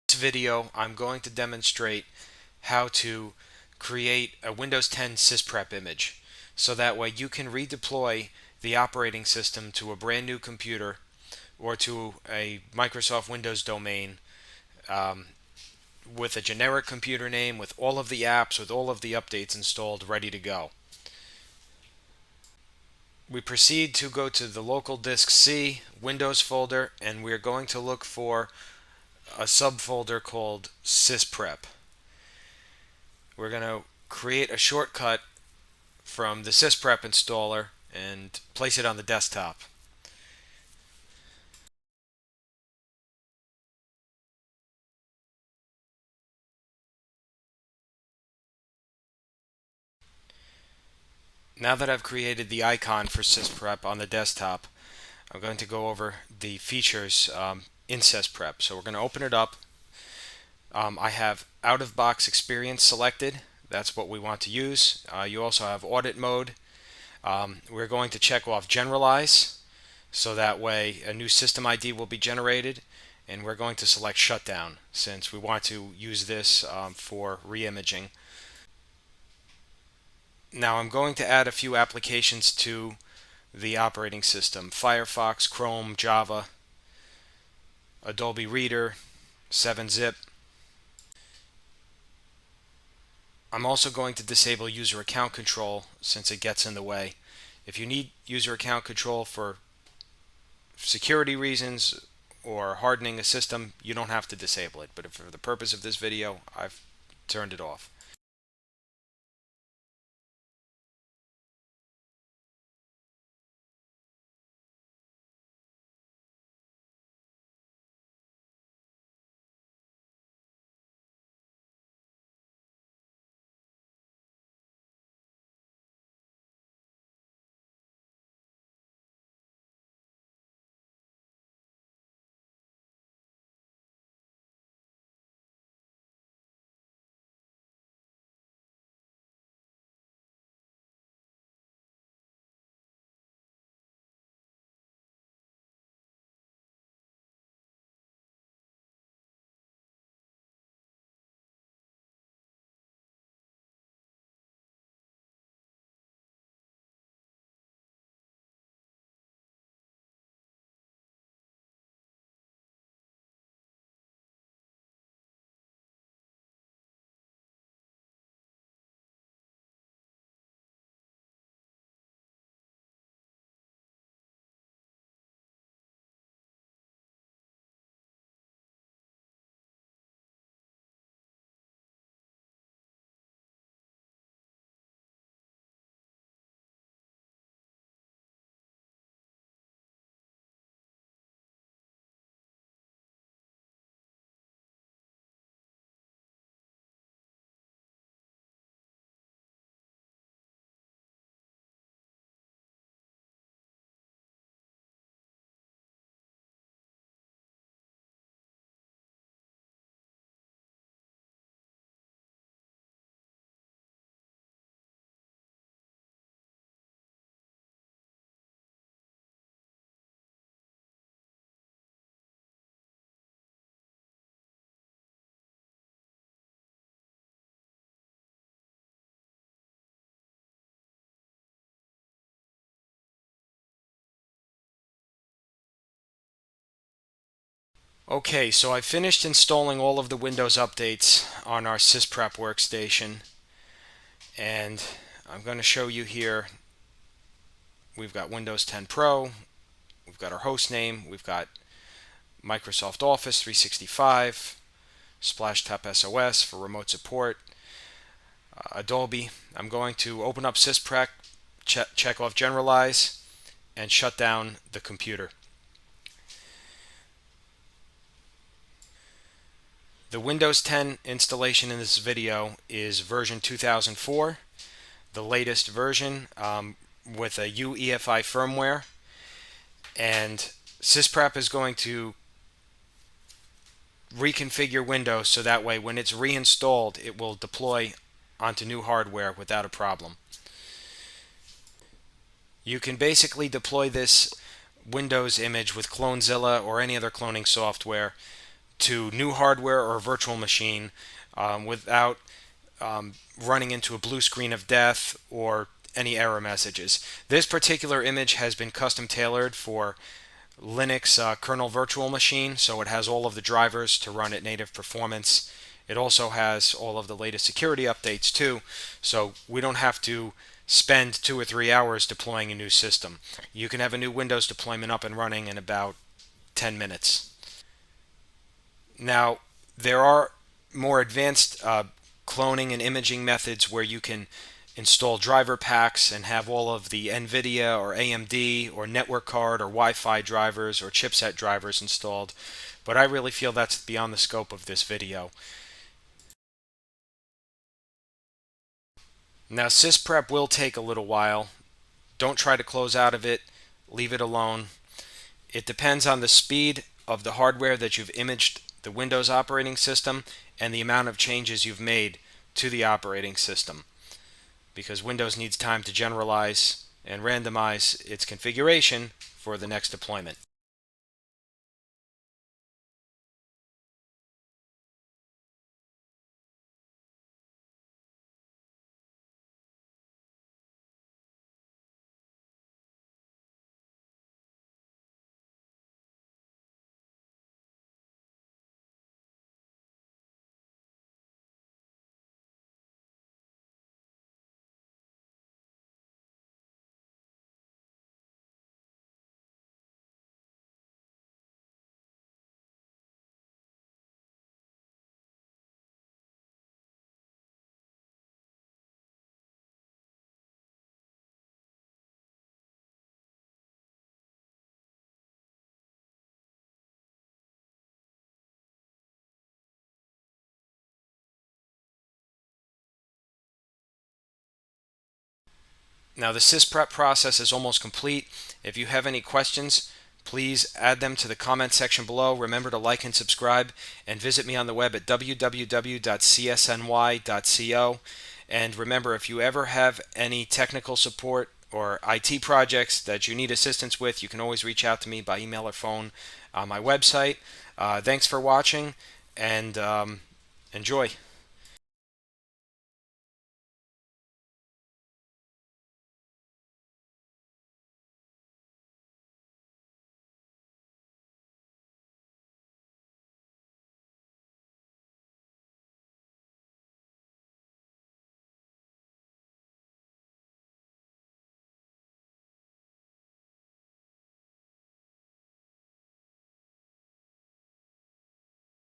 This video, I'm going to demonstrate how to create a Windows 10 Sysprep image so that way you can redeploy the operating system to a brand new computer or to a Microsoft Windows domain um, with a generic computer name, with all of the apps, with all of the updates installed, ready to go. We proceed to go to the local disk C Windows folder, and we're going to look for a subfolder called Sysprep. We're going to create a shortcut from the Sysprep installer and place it on the desktop. Now that I've created the icon for Sysprep on the desktop, I'm going to go over the features in Sysprep. So we're going to open it up. I have out-of-box experience selected. That's what we want to use. You also have audit mode. We're going to check off generalize, so that way a new system ID will be generated, and we're going to select shutdown since we want to use this for re-imaging. Now I'm going to add a few applications to the operating system: Firefox, Chrome, Java, Adobe Reader, 7-zip. I'm also going to disable user account control since it gets in the way. If you need user account control for security reasons or hardening a system, you don't have to disable it, but for the purpose of this video, I've turned it off. Okay, so I finished installing all of the Windows updates on our Sysprep workstation, and I'm going to show you here. We've got Windows 10 Pro, we've got our host name, we've got Microsoft Office 365, Splashtop SOS for remote support, Adobe. I'm going to open up Sysprep, check off generalize, and shut down the computer. The Windows 10 installation in this video is version 2004, the latest version with a UEFI firmware, and Sysprep is going to reconfigure Windows so that way when it's reinstalled it will deploy onto new hardware without a problem. You can basically deploy this Windows image with clonezilla or any other cloning software to new hardware or virtual machine without running into a blue screen of death or any error messages. This particular image has been custom tailored for Linux kernel virtual machine, so it has all of the drivers to run at native performance. It also has all of the latest security updates too, so we don't have to spend 2 or 3 hours deploying a new system. You can have a new Windows deployment up and running in about 10 minutes. Now, there are more advanced cloning and imaging methods where you can install driver packs and have all of the NVIDIA or AMD or network card or Wi-Fi drivers or chipset drivers installed, but I really feel that's beyond the scope of this video. Now, Sysprep will take a little while. Don't try to close out of it. Leave it alone. It depends on the speed of the hardware that you've imaged the Windows operating system and the amount of changes you've made to the operating system, because Windows needs time to generalize and randomize its configuration for the next deployment. Now, the Sysprep process is almost complete. If you have any questions, please add them to the comment section below. Remember to like and subscribe, and visit me on the web at www.csny.co. And remember, if you ever have any technical support or IT projects that you need assistance with, you can always reach out to me by email or phone on my website. Thanks for watching, and enjoy.